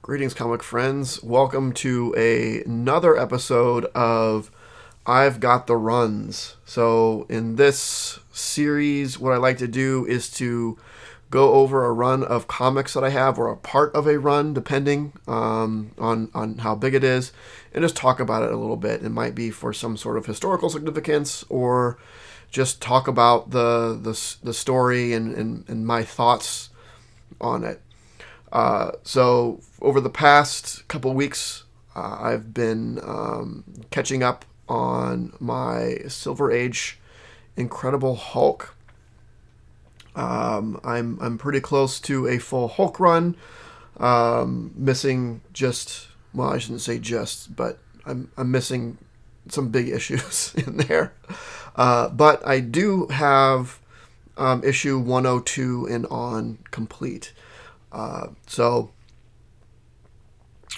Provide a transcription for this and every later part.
Greetings, comic friends. Welcome to another episode of I've Got the Runs. So, in this series, what I like to do is to go over a run of comics that I have, or a part of a run, depending on how big it is, and just talk about it a little bit. It might be for some sort of historical significance, or just talk about the story and my thoughts on it. So over the past couple weeks, I've been catching up on my Silver Age Incredible Hulk. I'm pretty close to a full Hulk run. Missing just, well, I shouldn't say just, but I'm missing some big issues in there. But I do have issue 102 and on complete. So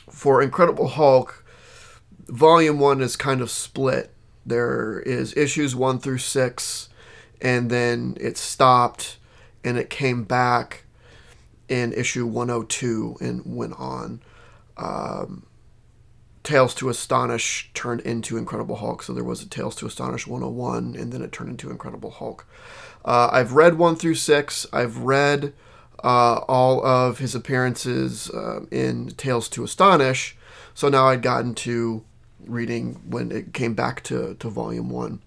for Incredible Hulk, Volume 1 is kind of split. There is issues 1 through 6, and then it stopped, and it came back in issue 102 and went on. Tales to Astonish turned into Incredible Hulk, so there was a Tales to Astonish 101, and then it turned into Incredible Hulk. I've read 1 through 6. I've read all of his appearances in Tales to Astonish, so now I'd gotten to reading when it came back to Volume 1.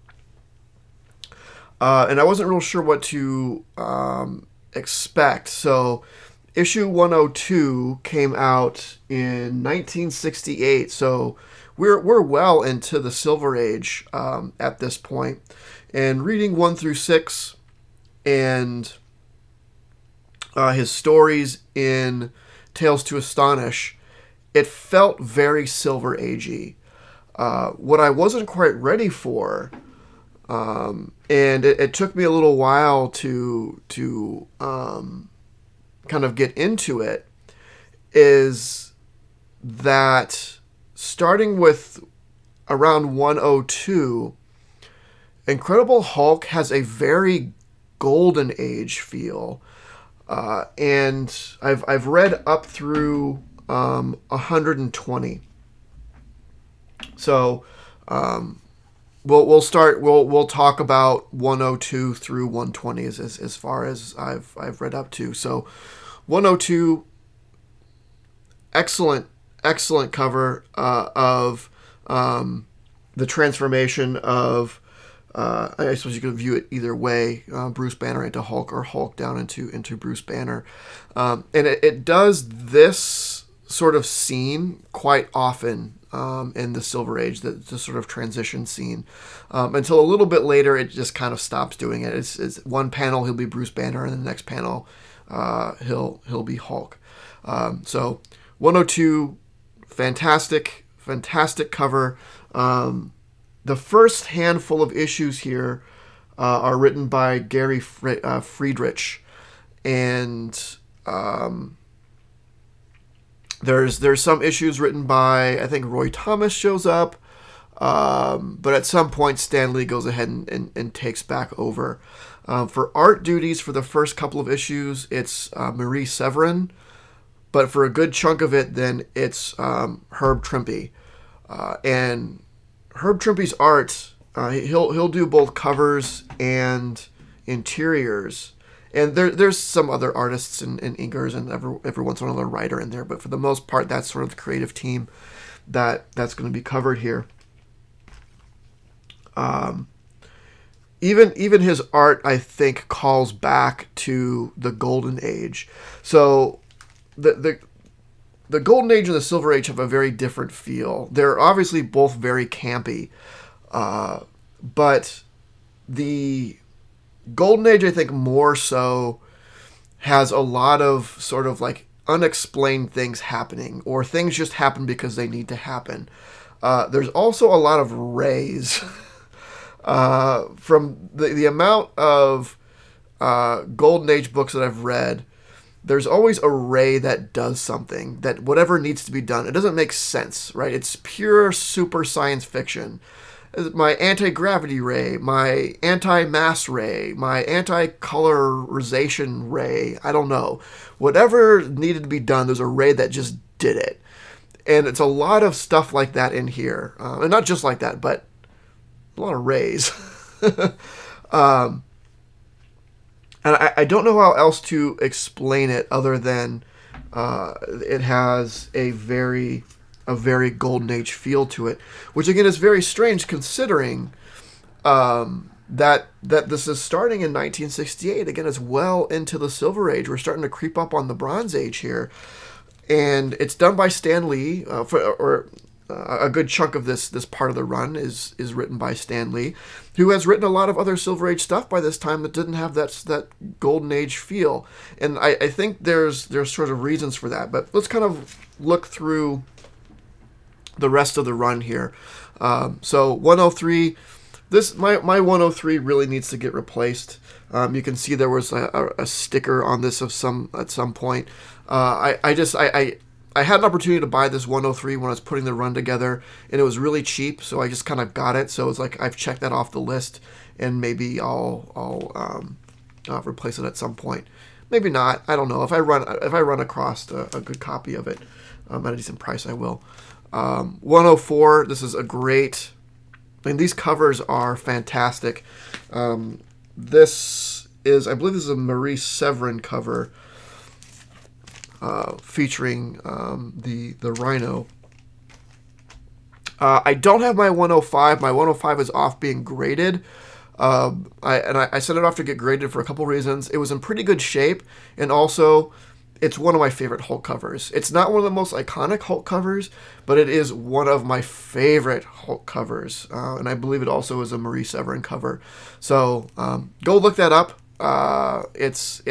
And I wasn't real sure what to expect, so issue 102 came out in 1968, so we're well into the Silver Age at this point. And reading 1 through 6 and his stories in Tales to Astonish, it felt very Silver Agey. What I wasn't quite ready for, and it took me a little while to kind of get into it, is that starting with around 102, Incredible Hulk has a very Golden Age feel. And I've read up through 120. So we'll talk about 102 through 120 as far as I've read up to. So 102, excellent cover of the transformation of, I suppose you could view it either way, Bruce Banner into Hulk, or Hulk down into Bruce Banner. And it does this sort of scene quite often in the Silver Age, the sort of transition scene, until a little bit later it just kind of stops doing it. It's one panel he'll be Bruce Banner, and the next panel he'll be Hulk. So 102, fantastic cover. The first handful of issues here are written by Gary Friedrich, and there's some issues written by, I think, Roy Thomas shows up, but at some point Stan Lee goes ahead and takes back over. For art duties for the first couple of issues, it's Marie Severin, but for a good chunk of it, then it's Herb Trimpe, and Herb Trimpe's art, he'll do both covers and interiors, and there's some other artists and inkers and every once in a while a writer in there, but for the most part, that's sort of the creative team that's going to be covered here. Even his art, I think, calls back to the Golden Age. So the Golden Age and the Silver Age have a very different feel. They're obviously both very campy, but the Golden Age, I think, more so has a lot of sort of like unexplained things happening, or things just happen because they need to happen. There's also a lot of rays. From the amount of Golden Age books that I've read, there's always a ray that does something, that whatever needs to be done, it doesn't make sense, right? It's pure super science fiction. My anti-gravity ray, my anti-mass ray, my anti-colorization ray, I don't know. Whatever needed to be done, there's a ray that just did it. And it's a lot of stuff like that in here. And not just like that, but a lot of rays. And I don't know how else to explain it other than it has a very golden age feel to it, which again is very strange considering that this is starting in 1968. Again, it's well into the Silver Age. We're starting to creep up on the Bronze Age here, and it's done by Stan Lee. A good chunk of this part of the run is written by Stan Lee, who has written a lot of other Silver Age stuff by this time that didn't have that Golden Age feel. And I think there's sort of reasons for that. But let's kind of look through the rest of the run here. So 103, my 103 really needs to get replaced. You can see there was a sticker on this at some point. I had an opportunity to buy this 103 when I was putting the run together, and it was really cheap, so I just kind of got it. So it's like I've checked that off the list, and maybe I'll replace it at some point. Maybe not. I don't know. If I run across a good copy of it at a decent price, I will. 104. This is a great. I mean, these covers are fantastic. This is, I believe, this is a Marie Severin cover. Featuring the Rhino. I don't have my 105. My 105 is off being graded. I sent it off to get graded for a couple reasons. It was in pretty good shape, and also it's one of my favorite Hulk covers. It's not one of the most iconic Hulk covers, but it is one of my favorite Hulk covers. And I believe it also is a Marie Severin cover. So go look that up. It's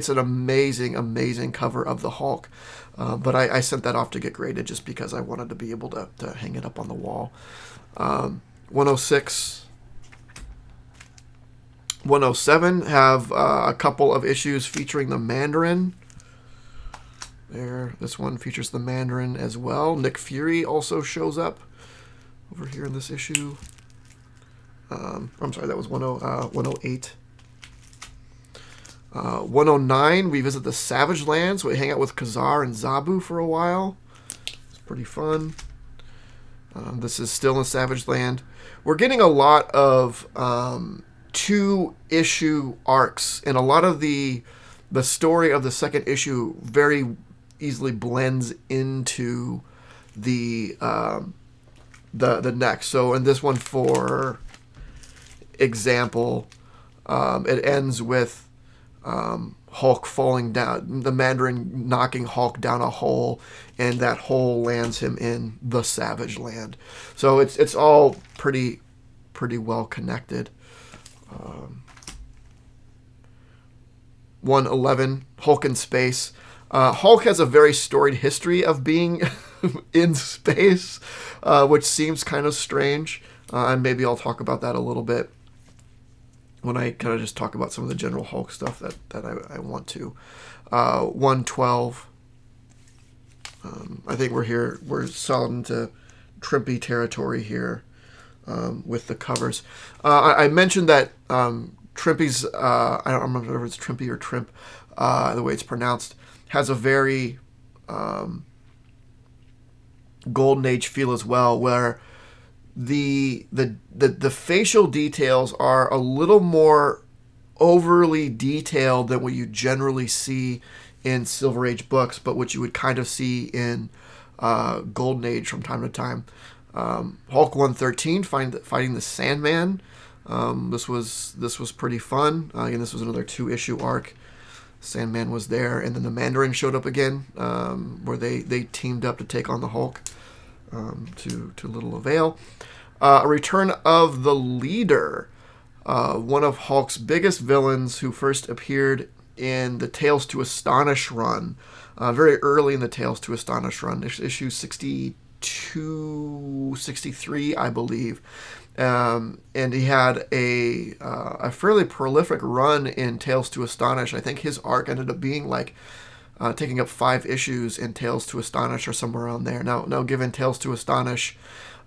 an amazing cover of the Hulk. But I sent that off to get graded just because I wanted to be able to hang it up on the wall. 106, 107 have a couple of issues featuring the Mandarin. There, this one features the Mandarin as well. Nick Fury also shows up over here in this issue. I'm sorry, that was 108. 109, we visit the Savage Lands. We hang out with Khazar and Zabu for a while. It's pretty fun. This is still in Savage Land. We're getting a lot of 2-issue arcs, and a lot of the story of the second issue very easily blends into the next. So in this one, for example, it ends with Hulk falling down, the Mandarin knocking Hulk down a hole, and that hole lands him in the Savage Land. So it's all pretty well connected. 111, Hulk in space. Hulk has a very storied history of being in space, which seems kind of strange, and maybe I'll talk about that a little bit when I kind of just talk about some of the general Hulk stuff that I want to. 112. I think we're solid into Trimpy territory here with the covers. I mentioned that Trimpy's, I don't remember if it's Trimpy or Trimp, the way it's pronounced, has a very Golden Age feel as well, where the facial details are a little more overly detailed than what you generally see in Silver Age books, but what you would kind of see in Golden Age from time to time. Hulk 113, fighting the Sandman. This was pretty fun. Again, this was another 2-issue arc. Sandman was there, and then the Mandarin showed up again, where they teamed up to take on the Hulk. To little avail. A return of the Leader, one of Hulk's biggest villains, who first appeared in the Tales to Astonish run, very early in the Tales to Astonish run, issue 62, 63, I believe. And he had a fairly prolific run in Tales to Astonish. I think his arc ended up being like taking up 5 issues in Tales to Astonish or somewhere around there. Now, given Tales to Astonish,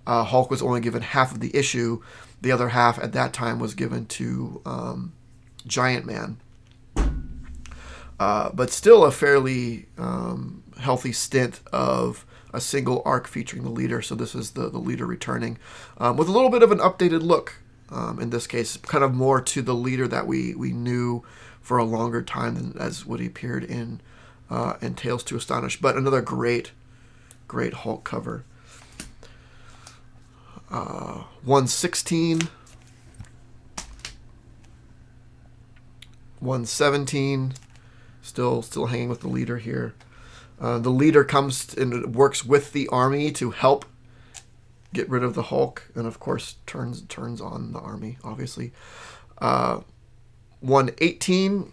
Hulk was only given half of the issue. The other half at that time was given to Giant Man. But still a fairly healthy stint of a single arc featuring the leader. So this is the leader returning with a little bit of an updated look. In this case, kind of more to the leader that we knew for a longer time than as what he appeared in Tales to Astonish. But another great Hulk cover. 116, 117, still hanging with the leader here. The leader comes and works with the army to help get rid of the Hulk, and of course turns on the army, obviously. 118,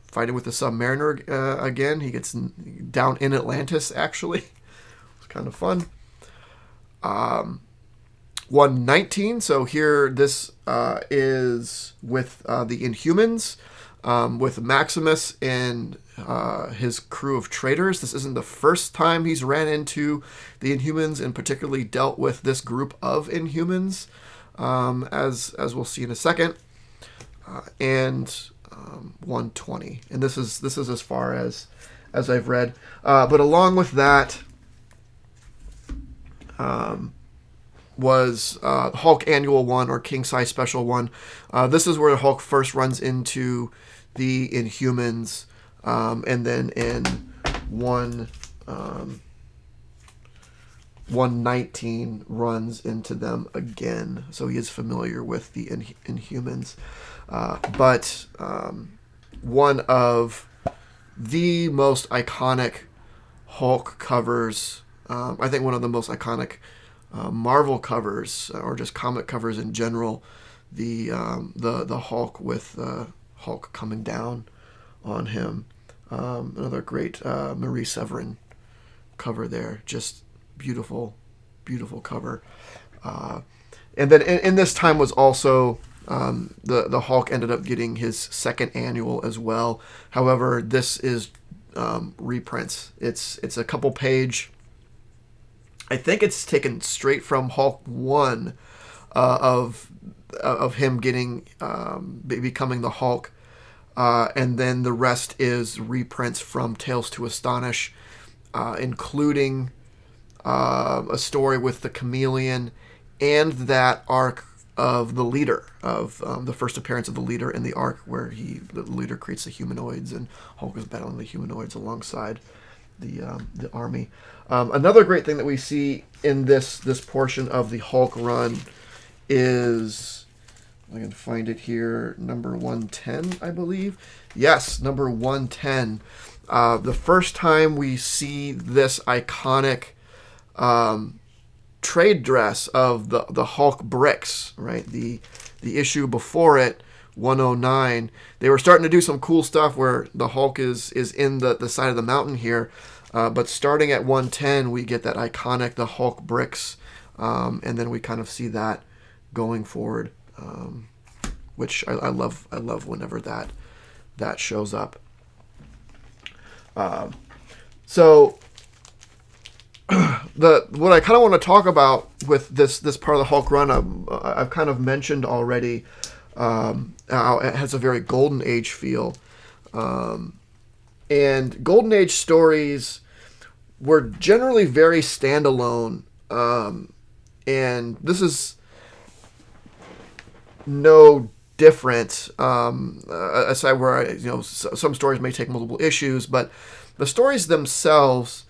fighting with the Submariner again. He gets down in Atlantis, actually. It's kind of fun. 119, so here this is with the Inhumans, with Maximus and his crew of traitors. This isn't the first time he's ran into the Inhumans, and particularly dealt with this group of Inhumans, as we'll see in a second. And 120, and this is as far as I've read. But along with that was Hulk Annual 1 or King Size Special 1. This is where Hulk first runs into the Inhumans, and then in 119 runs into them again. So he is familiar with the Inhumans. But one of the most iconic Hulk covers, I think one of the most iconic Marvel covers, or just comic covers in general, the Hulk with Hulk coming down on him. Another great Marie Severin cover there, just beautiful cover. And then in this time was also the Hulk ended up getting his second annual as well. However, this is reprints. It's a couple page. I think it's taken straight from Hulk 1 of him getting becoming the Hulk, and then the rest is reprints from Tales to Astonish, including a story with the Chameleon and that arc of the leader, of the first appearance of the leader in the arc where the leader creates the humanoids and Hulk is battling the humanoids alongside the army. Another great thing that we see in this portion of the Hulk run is, I can find it here, number 110, I believe. Yes, number 110. The first time we see this iconic trade dress of the Hulk bricks, right? The issue before it, 109, they were starting to do some cool stuff where the Hulk is in the side of the mountain here. But starting at 110, we get that iconic, the Hulk bricks, and then we kind of see that going forward, which I love whenever that shows up. So what I kind of want to talk about with this part of the Hulk run, I've kind of mentioned already, how it has a very Golden Age feel. And Golden Age stories were generally very standalone, and this is no different. Aside where some stories may take multiple issues, but the stories themselves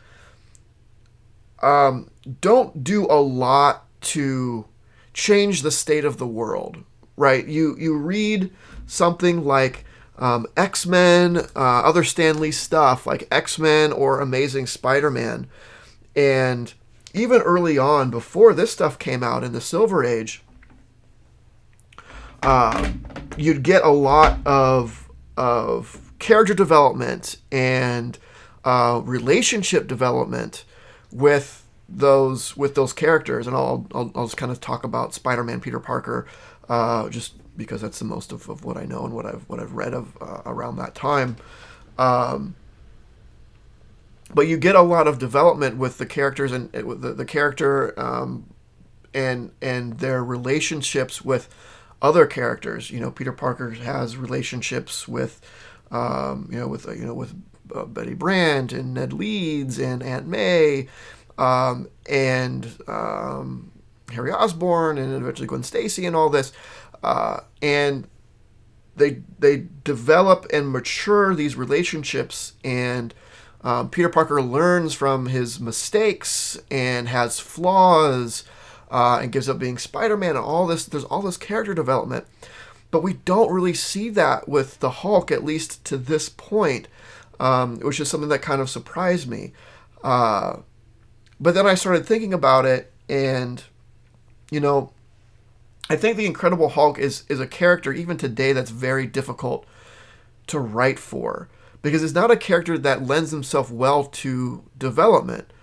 don't do a lot to change the state of the world, right? You read something like X-Men, other Stan Lee stuff like X-Men or Amazing Spider-Man, and even early on, before this stuff came out in the Silver Age, you'd get a lot of character development and relationship development with those characters, and I'll just kind of talk about Spider-Man, Peter Parker, just because that's the most of what I know and what I've read of around that time. But you get a lot of development with the characters and with the character and their relationships with other characters. Peter Parker has relationships with with Betty Brant and Ned Leeds and Aunt May, and Harry Osborn, and eventually Gwen Stacy, and all this, and they develop and mature these relationships, and Peter Parker learns from his mistakes and has flaws, and gives up being Spider-Man, and all this. There's all this character development, but we don't really see that with the Hulk, at least to this point, which is something that kind of surprised me. But then I started thinking about it, and I think the Incredible Hulk is a character even today that's very difficult to write for, because it's not a character that lends himself well to development.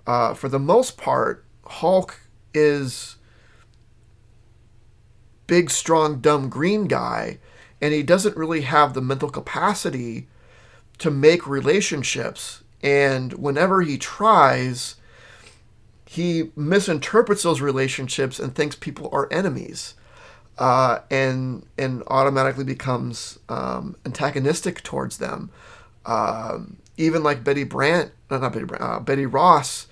For the most part, Hulk is big, strong, dumb green guy, and he doesn't really have the mental capacity to make relationships. And whenever he tries, he misinterprets those relationships and thinks people are enemies, and automatically becomes antagonistic towards them. Even like Betty Brant, not Betty Brant, Betty Ross.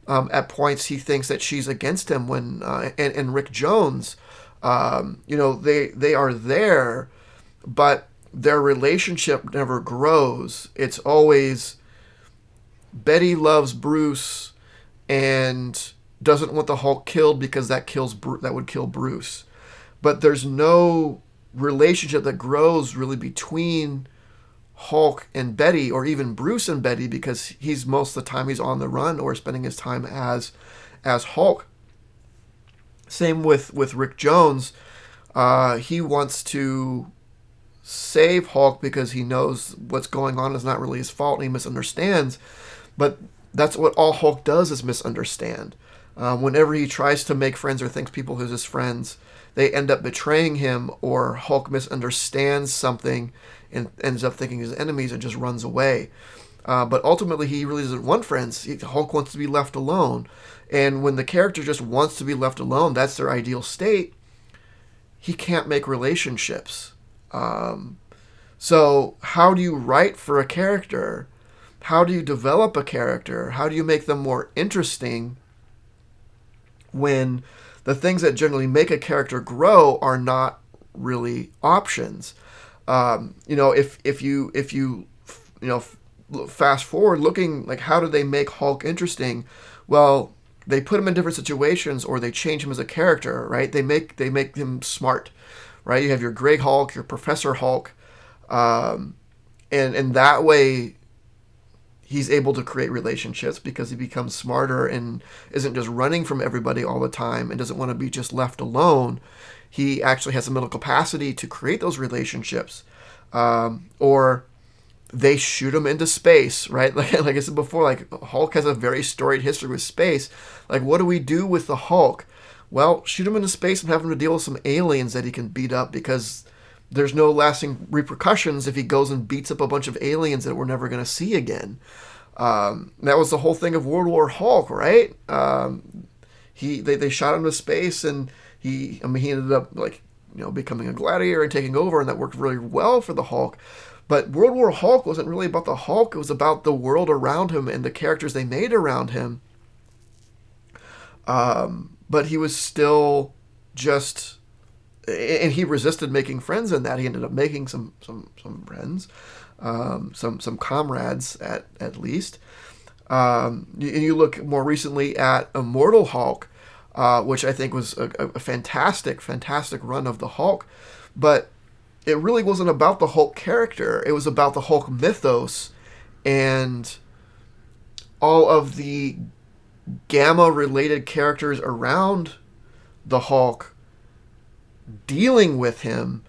At points, he thinks that she's against him when and Rick Jones. They are there, but their relationship never grows. It's always Betty loves Bruce and doesn't want the Hulk killed because that would kill Bruce. But there's no relationship that grows really between Hulk and Betty, or even Bruce and Betty, because he's most of the time he's on the run or spending his time as Hulk. Same with Rick Jones. He wants to save Hulk because he knows what's going on is not really his fault, and he misunderstands. But that's what all Hulk does, is misunderstand. Whenever he tries to make friends or thinks people are his friends, they end up betraying him, or Hulk misunderstands something and ends up thinking his enemies and just runs away. But ultimately, he really doesn't want friends. Hulk wants to be left alone. And when the character just wants to be left alone, that's their ideal state, he can't make relationships. So how do you write for a character? How do you develop a character? How do you make them more interesting when the things that generally make a character grow are not really options? If you fast forward looking, like, how do they make Hulk interesting? Well, they put him in different situations, or they change him as a character, right? They make him smart, right? You have your Grey Hulk, your Professor Hulk, and that way he's able to create relationships because he becomes smarter and isn't just running from everybody all the time and doesn't want to be just left alone. He actually has the mental capacity to create those relationships. Or they shoot him into space, right? Like I said before, like, Hulk has a very storied history with space. Like, what do we do with the Hulk? Well, shoot him into space and have him to deal with some aliens that he can beat up, because there's no lasting repercussions if he goes and beats up a bunch of aliens that we're never going to see again. That was the whole thing of World War Hulk, right? They shot him to space, and he ended up, like, becoming a gladiator and taking over, and that worked really well for the Hulk. But World War Hulk wasn't really about the Hulk. It was about the world around him and the characters they made around him. But he was still just, and he resisted making friends in that. He ended up making some friends, some comrades at least. And you look more recently at Immortal Hulk, which I think was a fantastic run of the Hulk. But it really wasn't about the Hulk character. It was about the Hulk mythos and all of the Gamma-related characters around the Hulk dealing with him.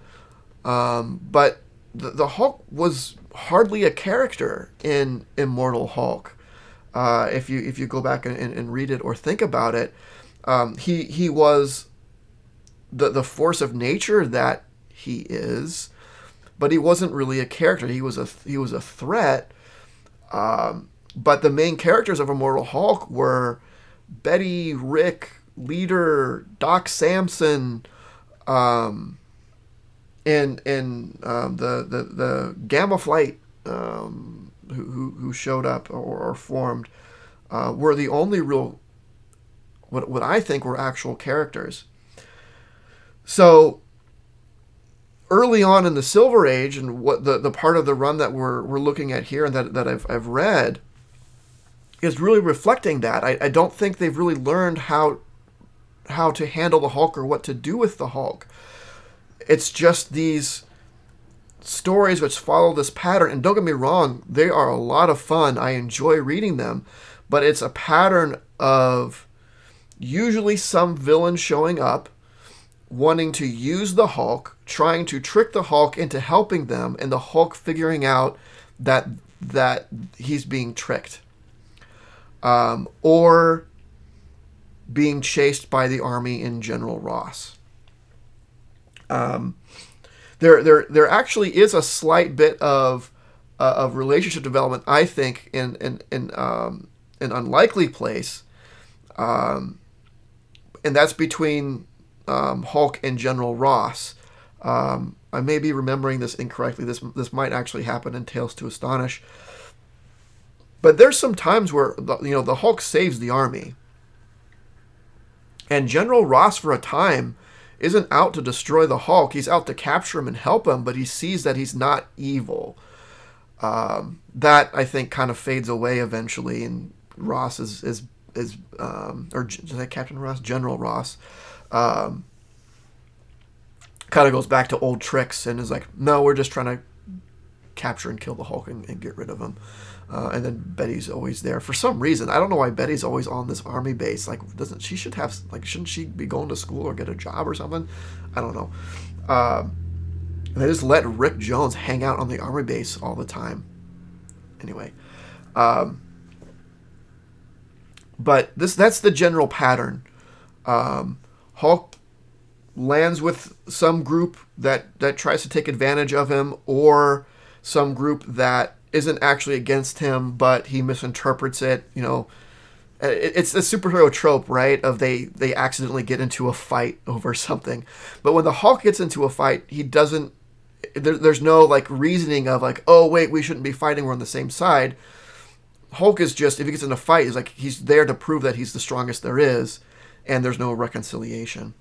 But the Hulk was hardly a character in Immortal Hulk. If you go back and read it or think about it, he was the force of nature that he is, but he wasn't really a character. He was a threat. But the main characters of Immortal Hulk were Betty, Rick, Leader, Doc Samson, and the Gamma Flight who showed up or formed were the only real what I think were actual characters. So early on in the Silver Age, and what the part of the run that we're looking at here and that I've read is really reflecting that. I don't think they've really learned how to handle the Hulk or what to do with the Hulk. It's just these stories which follow this pattern, and don't get me wrong, they are a lot of fun. I enjoy reading them, but it's a pattern of usually some villain showing up, wanting to use the Hulk, trying to trick the Hulk into helping them, and the Hulk figuring out that he's being tricked, or being chased by the army in General Ross. There actually is a slight bit of relationship development, I think, in an unlikely place, and that's between Hulk and General Ross. I may be remembering this incorrectly. This might actually happen in Tales to Astonish. But there's some times where the Hulk saves the army, and General Ross, for a time, isn't out to destroy the Hulk. He's out to capture him and help him, but he sees that he's not evil. That, I think, kind of fades away eventually, and Ross or Captain Ross, General Ross, kind of goes back to old tricks and is like, no, we're just trying to capture and kill the Hulk and get rid of him. And then Betty's always there for some reason. I don't know why Betty's always on this army base. Like, shouldn't she be going to school or get a job or something? I don't know. And they just let Rick Jones hang out on the army base all the time. Anyway, but that's the general pattern. Hulk lands with some group that tries to take advantage of him, or some group that isn't actually against him, but he misinterprets it. It's a superhero trope, right? Of they accidentally get into a fight over something. But when the Hulk gets into a fight, he doesn't. There's no like reasoning of like, oh wait, we shouldn't be fighting. We're on the same side. Hulk is just, if he gets in a fight, he's there to prove that he's the strongest there is, and there's no reconciliation.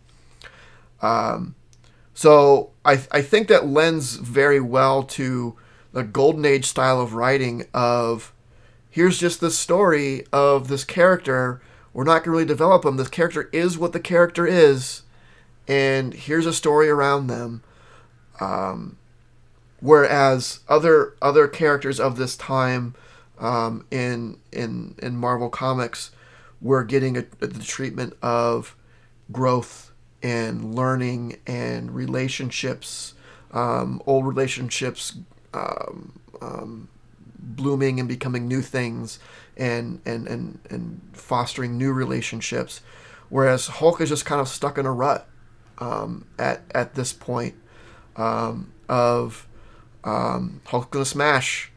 So I think that lends very well to the Golden Age style of writing of, here's just the story of this character. We're not going to really develop him. This character is what the character is, and here's a story around them. Whereas other characters of this time in Marvel Comics were getting the treatment of growth and learning and relationships, old relationships blooming and becoming new things, and fostering new relationships, whereas Hulk is just kind of stuck in a rut at this point of Hulk's gonna smash.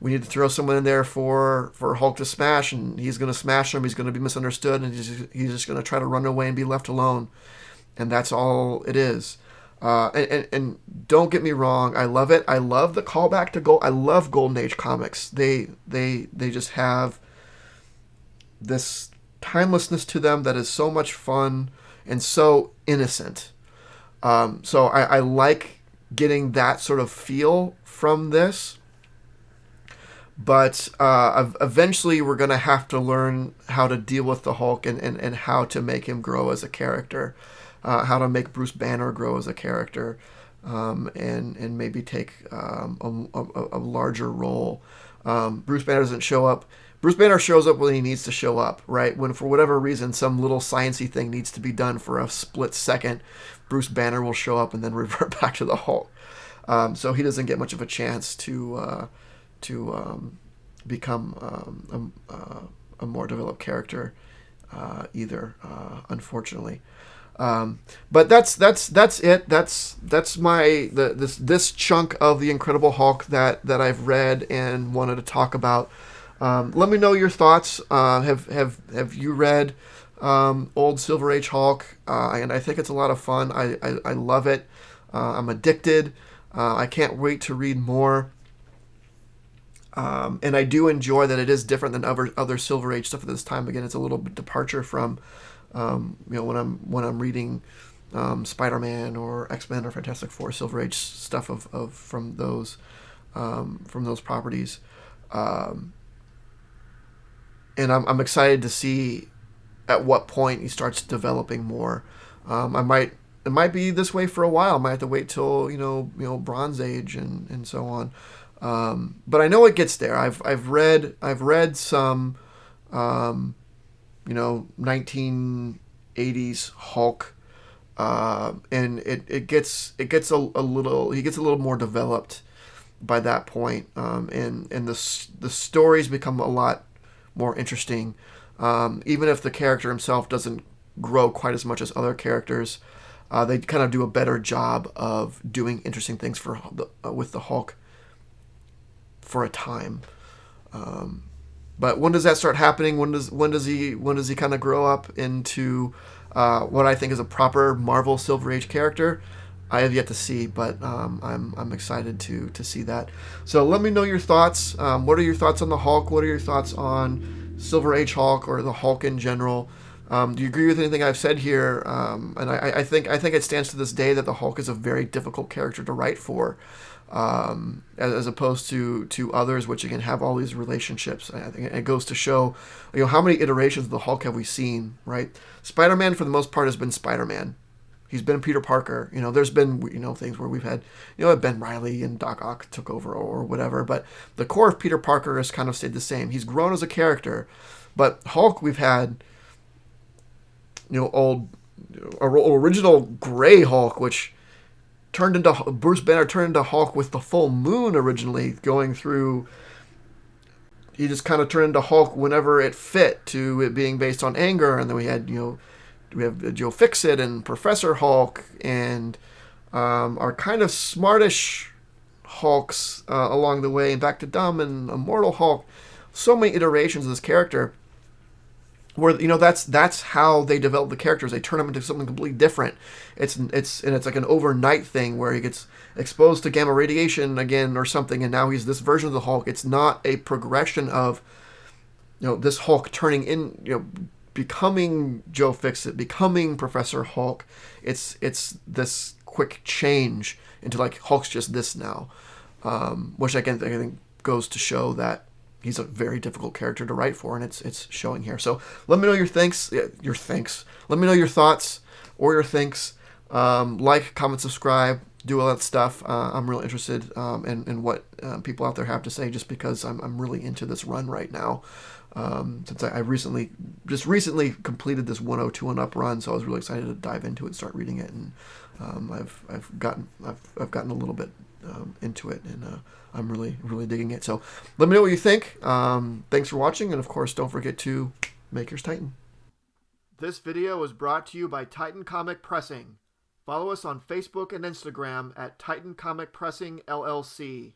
We need to throw someone in there for Hulk to smash, and he's gonna smash him. He's gonna be misunderstood, and he's just gonna try to run away and be left alone, and that's all it is. And don't get me wrong, I love it. I love the callback to Gold. I love Golden Age comics. They just have this timelessness to them that is so much fun and so innocent. So I like getting that sort of feel from this. But eventually we're going to have to learn how to deal with the Hulk and how to make him grow as a character. How to make Bruce Banner grow as a character, and maybe take a larger role. Bruce Banner doesn't show up. Bruce Banner shows up when he needs to show up, right? When for whatever reason some little sciencey thing needs to be done for a split second, Bruce Banner will show up and then revert back to the Hulk. So he doesn't get much of a chance to become a more developed character either, unfortunately. But that's it. That's my this chunk of the Incredible Hulk that I've read and wanted to talk about. Let me know your thoughts. Have you read old Silver Age Hulk? And I think it's a lot of fun. I love it. I'm addicted. I can't wait to read more. And I do enjoy that it is different than other Silver Age stuff at this time. Again, it's a little bit departure from when I'm reading Spider-Man or X-Men or Fantastic Four, Silver Age stuff of from those properties. And I'm excited to see at what point he starts developing more. It might be this way for a while. I might have to wait till Bronze Age and so on. But I know it gets there. I've read some 1980s Hulk, and it gets a little he gets a little more developed by that point, and the stories become a lot more interesting, even if the character himself doesn't grow quite as much as other characters. They kind of do a better job of doing interesting things with the Hulk for a time. But when does that start happening? When does he kind of grow up into what I think is a proper Marvel Silver Age character? I have yet to see, but I'm excited to see that. So let me know your thoughts. What are your thoughts on the Hulk? What are your thoughts on Silver Age Hulk or the Hulk in general? Do you agree with anything I've said here? And I think it stands to this day that the Hulk is a very difficult character to write for, as opposed to others, which again have all these relationships. I think it goes to show, how many iterations of the Hulk have we seen, right? Spider-Man for the most part has been Spider-Man. He's been Peter Parker. There's been things where we've had Ben Reilly and Doc Ock took over or whatever, but the core of Peter Parker has kind of stayed the same. He's grown as a character, but Hulk we've had original Gray Hulk, which turned into Bruce Banner turned into Hulk with the full moon originally, going through. He just kind of turned into Hulk whenever it fit, to it being based on anger, and then we have Joe Fixit and Professor Hulk and our kind of smartish Hulks along the way, and back to dumb and Immortal Hulk. So many iterations of this character, where that's how they develop the characters. They turn them into something completely different. It's like an overnight thing where he gets exposed to gamma radiation again or something, and now he's this version of the Hulk. It's not a progression of this Hulk turning in becoming Joe Fixit, becoming Professor Hulk. It's this quick change into like Hulk's just this now, which I think goes to show that he's a very difficult character to write for, and it's showing here. So let me know your thanks. Let me know your thoughts or your thanks. Like, comment, subscribe, do all that stuff. I'm real interested in what people out there have to say, just because I'm really into this run right now. Since I recently completed this 102 and up run, so I was really excited to dive into it and start reading it, and I've gotten a little bit into it, and I'm really digging it. So let me know what you think. Thanks for watching, and of course, don't forget to make yours Titan. This video is brought to you by Titan Comic Pressing. Follow us on Facebook and Instagram at Titan Comic Pressing LLC.